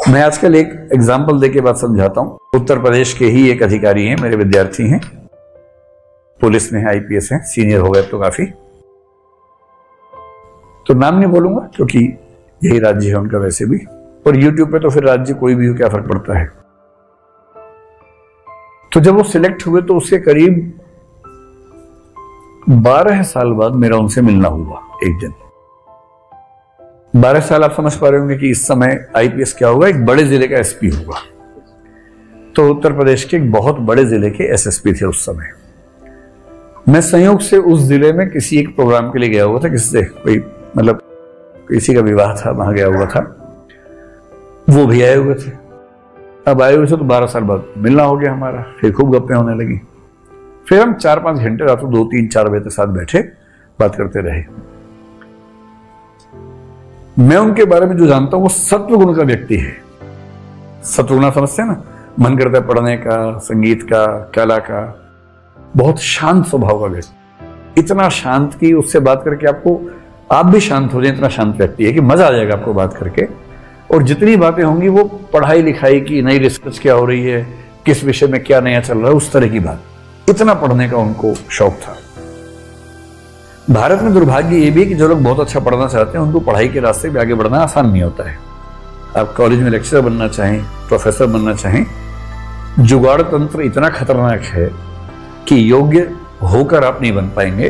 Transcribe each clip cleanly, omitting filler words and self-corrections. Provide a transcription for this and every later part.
मैं आजकल एक एग्जाम्पल देके बात समझाता हूं। उत्तर प्रदेश के ही एक अधिकारी हैं, मेरे विद्यार्थी हैं, पुलिस में है, आईपीएस हैं, सीनियर हो गए तो काफी। तो नाम नहीं बोलूंगा क्योंकि यही राज्य है उनका वैसे भी, और यूट्यूब पे तो फिर राज्य कोई भी हो क्या फर्क पड़ता है। तो जब वो सिलेक्ट हुए तो उसके करीब 12 साल बाद मेरा उनसे मिलना हुआ एक दिन। 12 साल आप समझ पा रहे होंगे कि इस समय आईपीएस क्या होगा, एक बड़े जिले का एसपी होगा। तो उत्तर प्रदेश के एक बहुत बड़े जिले के एसएसपी थे उस समय। मैं संयोग से उस जिले में किसी एक प्रोग्राम के लिए गया हुआ था, किसी से कोई मतलब किसी का विवाह था, वहां गया हुआ था, वो भी आए हुए थे। अब आए हुए थे तो 12 साल बाद मिलना हो गया हमारा, फिर खूब गप्पें होने लगी। फिर हम 4-5 घंटे रात को 2-3-4 बजे तक साथ बैठे बात करते रहे। मैं उनके बारे में जो जानता हूं वो सत्वगुण का व्यक्ति है। सत्वगुण समझते हैं ना, मन करता है पढ़ने का, संगीत का, कला का। बहुत शांत स्वभाव का व्यक्ति, इतना शांत कि उससे बात करके आप भी शांत हो जाए, इतना शांत व्यक्ति है कि मजा आ जाएगा आपको बात करके। और जितनी बातें होंगी वो पढ़ाई लिखाई की, नई रिसर्च क्या हो रही है, किस विषय में क्या नया चल रहा है, उस तरह की बात। इतना पढ़ने का उनको शौक था। भारत में दुर्भाग्य ये भी है कि जो लोग बहुत अच्छा पढ़ना चाहते हैं उनको पढ़ाई के रास्ते पे आगे बढ़ना आसान नहीं होता है। आप कॉलेज में लेक्चरर बनना चाहें, प्रोफेसर बनना चाहें, जुगाड़ तंत्र इतना खतरनाक है कि योग्य होकर आप नहीं बन पाएंगे,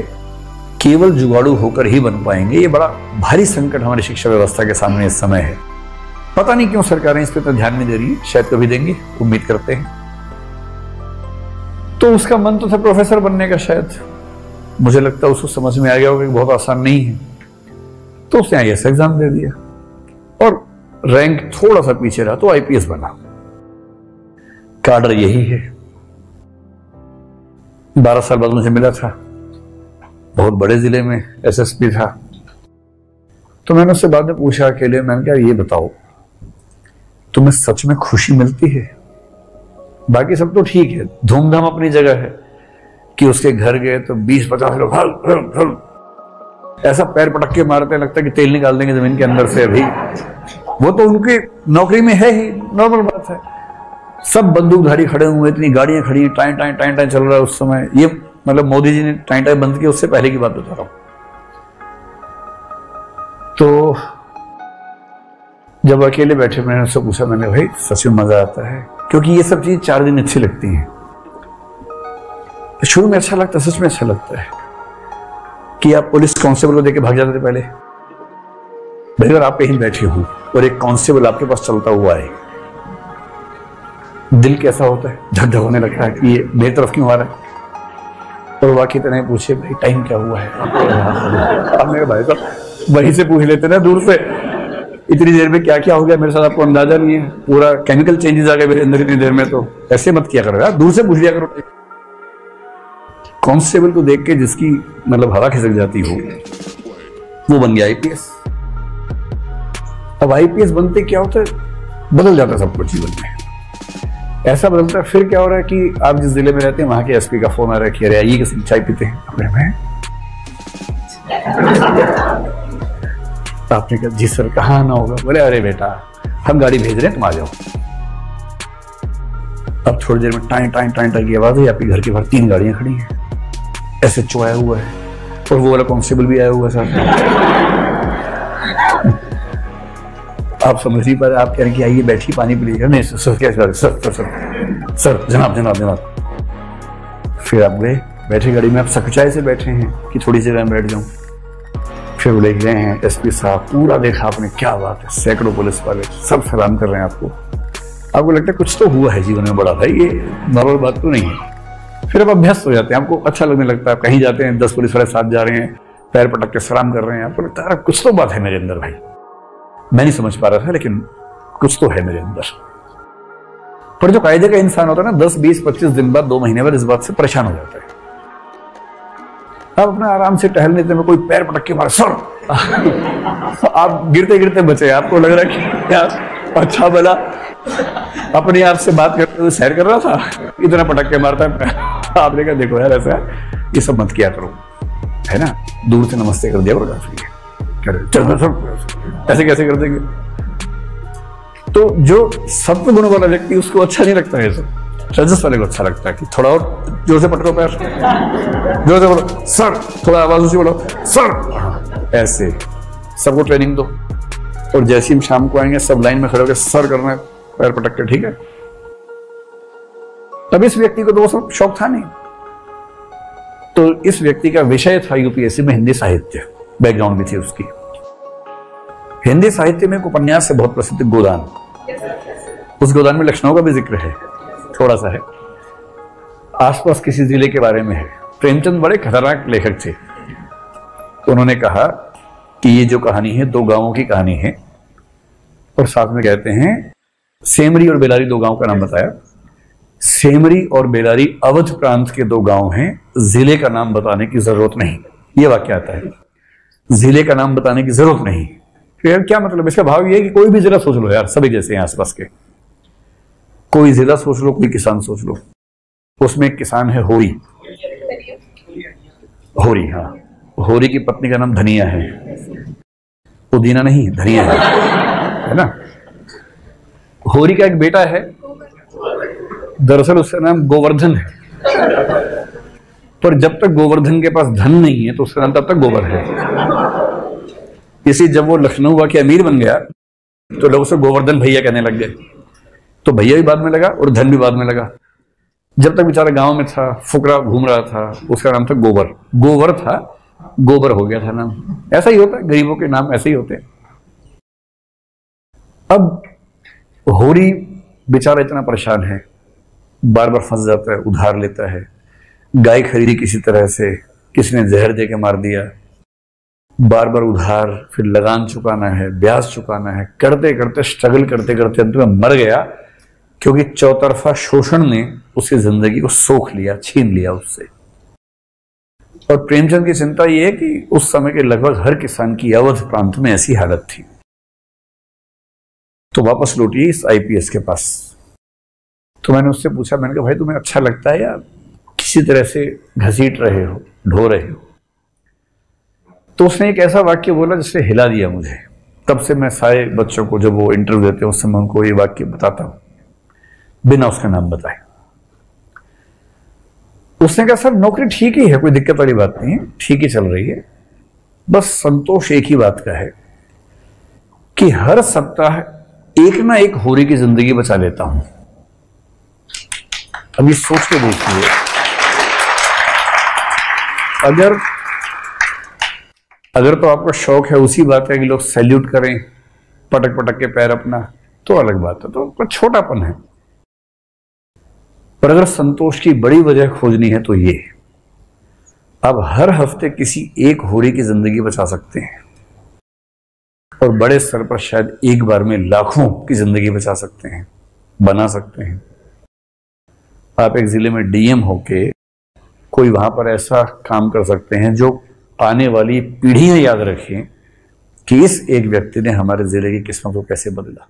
केवल जुगाड़ू होकर ही बन पाएंगे। ये बड़ा भारी संकट हमारी शिक्षा व्यवस्था के सामने इस समय है। पता नहीं क्यों सरकारें इस पर तो ध्यान नहीं दे रही है, शायद कभी देंगी, उम्मीद करते हैं। तो उसका मन तो था प्रोफेसर बनने का, शायद मुझे लगता है उसको समझ में आ गया होगा कि बहुत आसान नहीं है। तो उसने आईएएस एग्जाम दे दिया और रैंक थोड़ा सा पीछे रहा तो आईपीएस बना। काडर यही है। 12 साल बाद मुझे मिला था, बहुत बड़े जिले में एसएसपी था। तो मैंने उससे बाद में पूछा अकेले, मैंने कहा ये बताओ तुम्हें सच में खुशी मिलती है? बाकी सब तो ठीक है, धूमधाम अपनी जगह है कि उसके घर गए तो 20-50 लोग हल हल हल ऐसा पैर पटक के मारते हैं, लगता है कि तेल निकाल देंगे जमीन के अंदर से। अभी वो तो उनकी नौकरी में है ही, नॉर्मल बात है। सब बंदूकधारी खड़े हुए, इतनी गाड़ियां खड़ी, टाइम टाइम टाइम टाइम चल रहा है उस समय। ये मतलब मोदी जी ने टाइम टाइम बंद किया, उससे पहले की बात बता रहा हूं। तो जब अकेले बैठे मैंने उससे पूछा, मैंने भाई सच में मजा आता है? क्योंकि ये सब चीज 4 दिन अच्छी लगती हैं। शुरू में अच्छा लगता है, सच में अच्छा लगता है कि आप पुलिस कांस्टेबल को देके भाग जाते थे पहले। भाई अगर आप कहीं बैठे हो और एक कांस्टेबल आपके पास चलता हुआ है, दिल कैसा होता है, धक धक होने लगता है कि ये मेरी तरफ क्यों आ रहा है। और वाकई तरह पूछे भाई टाइम क्या हुआ है, आपने भाई साहब वहीं से पूछ लेते ना दूर से, इतनी देर में क्या क्या हो गया मेरे साथ आपको अंदाजा नहीं है, पूरा केमिकल चेंजेस आ गए मेरे अंदर इतनी देर में। तो ऐसे मत किया करो यार, दूर से पूछ लिया करो। कांस्टेबल को देख के जिसकी मतलब हवा खिसक जाती हो, वो बन गया आईपीएस। अब आईपीएस बनते क्या होता है, बदल जाता है सब कुछ जीवन में। ऐसा बदलता है, फिर क्या हो रहा है कि आप जिस जिले में रहते हैं वहां के एसपी का फोन आ रहा है कि अरे आइए किसी चाय पीते हैं अपने में। आपने कहा जी सर कहाँ आना होगा? बोले अरे बेटा हम गाड़ी भेज रहे हैं, तुम आ जाओ। अब थोड़ी देर में टाइम टाइम टाइम टाइम की आवाज है, आपके घर के बाहर 3 गाड़ियां खड़ी हैं, एसएचओ आया हुआ है और वो वाला कांस्टेबल भी आया हुआ है साथ। आप समझ नहीं पा रहे, आप कह रहे हैं कि आइए बैठिए पानी पी लीजिए। नहीं सर क्या sir sir sir sir sir जनाब जनाब जनाब। फिर आप गए, बैठे गाड़ी में, आप सकुचाई से बैठे हैं कि थोड़ी सी टाइम बैठ जाऊं। फिर वो लेके गए हैं एसपी साहब, पूरा देखा आपने, क्या बात है, सैकड़ों पुलिस वाले सब सलाम कर रहे हैं आपको। आपको लगता है कुछ तो हुआ है जीवन में बड़ा, भाई ये नॉर्मल बात तो नहीं है। फिर आप अभ्यस्त हो जाते हैं, आपको अच्छा लगने लगता है। कहीं जाते हैं 10 पुलिस वाले साथ जा रहे हैं, पैर पटक के सलाम कर रहे हैं, आपको लगता है कुछ तो बात है मेरे अंदर। भाई मैं नहीं समझ पा रहा था लेकिन कुछ तो है मेरे अंदर। पर जो कायदे का इंसान होता है ना, 10, 20, 25 दिन बाद, 2 महीने बाद इस बात से परेशान हो जाता है। आप अपना आराम से टहलने में कोई पैर पटक के मारे सर आप गिरते गिरते बचे। आपको लग रहा है कि यार अच्छा भला अपने आप से बात करते हुए सैर कर रहा था, इतना पटक के मारता है। आपने कहा देखो यार ऐसा ये सब मत किया करो, है ना, दूर से नमस्ते कर दिया करो, काफी है। चल ऐसे कैसे कर देंगे? तो जो सत्व गुण वाला व्यक्ति उसको अच्छा नहीं लगता है सब, रजस वाले को अच्छा लगता है कि थोड़ा और जोर से पटको पैर, जोर से बोलो सर, थोड़ा आवाज ऊंची बोलो सर, ऐसे सबको ट्रेनिंग दो। और जैसे हम शाम को आएंगे सब लाइन में खड़े होकर सर करना है, पैर पटक के, ठीक है। तब इस व्यक्ति को तो वो सब शौक था नहीं। तो इस व्यक्ति का विषय था यूपीएससी में हिंदी साहित्य, बैकग्राउंड भी थी उसकी। हिंदी साहित्य में एक उपन्यास है बहुत प्रसिद्ध, गोदान। उस गोदान में लखनऊ का भी जिक्र है, थोड़ा सा है, आसपास किसी जिले के बारे में है। प्रेमचंद बड़े खतरनाक लेखक थे, तो उन्होंने कहा कि ये जो कहानी है 2 गांवों की कहानी है, और साथ में कहते हैं सेमरी और बेलारी 2 गांव का नाम बताया। सेमरी और बेलारी अवध प्रांत के 2 गांव हैं, जिले का नाम बताने की जरूरत नहीं। ये वाक्य आता है, जिले का नाम बताने की जरूरत नहीं। फिर क्या मतलब, इसका भाव ये है कि कोई भी जिला सोच लो यार, सभी जैसे हैं आसपास के, कोई जिला सोच लो, कोई किसान सोच लो, उसमें एक किसान है होरी। होरी, हाँ, होरी की पत्नी का नाम धनिया है, पुदीना नहीं, धनिया है ना। होरी का एक बेटा है, दरअसल उसका नाम गोवर्धन है, पर जब तक गोवर्धन के पास धन नहीं है तो उसका नाम तब तक गोबर है। इसी जब वो लखनऊ के अमीर बन गया तो लोग उसे गोवर्धन भैया कहने लग गए, तो भैया भी बाद में लगा और धन भी बाद में लगा। जब तक बेचारा गांव में था, फुकरा घूम रहा था, उसका नाम था गोबर। गोबर था, गोबर हो गया था नाम। ऐसा ही होता है, गरीबों के नाम ऐसे ही होते हैं। अब होरी बेचारा इतना परेशान है, बार बार फंस जाता है, उधार लेता है, गाय खरीदी किसी तरह से, किसी ने जहर दे के मार दिया, बार बार उधार, फिर लगान चुकाना है, ब्याज चुकाना है, करते करते स्ट्रगल करते करते अंत में मर गया, क्योंकि चौतरफा शोषण ने उसकी जिंदगी को सोख लिया, छीन लिया उससे। और प्रेमचंद की चिंता यह है कि उस समय के लगभग हर किसान की अवध प्रांत में ऐसी हालत थी। तो वापस लौटिए इस आईपीएस के पास। तो मैंने उससे पूछा, मैंने कहा भाई तुम्हें अच्छा लगता है या किसी तरह से घसीट रहे हो, ढो रहे हो? तो उसने एक ऐसा वाक्य बोला जिससे हिला दिया मुझे। तब से मैं सारे बच्चों को जब वो इंटरव्यू देते हैं उससे मैं उनको ये वाक्य बताता हूं, बिना उसका नाम बताए। उसने कहा सर नौकरी ठीक ही है, कोई दिक्कत वाली बात नहीं है, ठीक ही चल रही है, बस संतोष एक ही बात का है कि हर सप्ताह एक ना एक होरी की जिंदगी बचा लेता हूं। अभी सोच के देखिए, अगर तो आपका शौक है, उसी बात है कि लोग सैल्यूट करें, पटक पटक के पैर अपना, तो अलग बात है, तो छोटापन है। पर अगर संतोष की बड़ी वजह खोजनी है तो ये, अब हर हफ्ते किसी एक होरी की जिंदगी बचा सकते हैं, और बड़े स्तर पर शायद एक बार में लाखों की जिंदगी बचा सकते हैं, बना सकते हैं। आप एक जिले में डीएम होके कोई वहां पर ऐसा काम कर सकते हैं जो आने वाली पीढ़ियां याद रखें कि इस एक व्यक्ति ने हमारे जिले की किस्मत को कैसे बदला।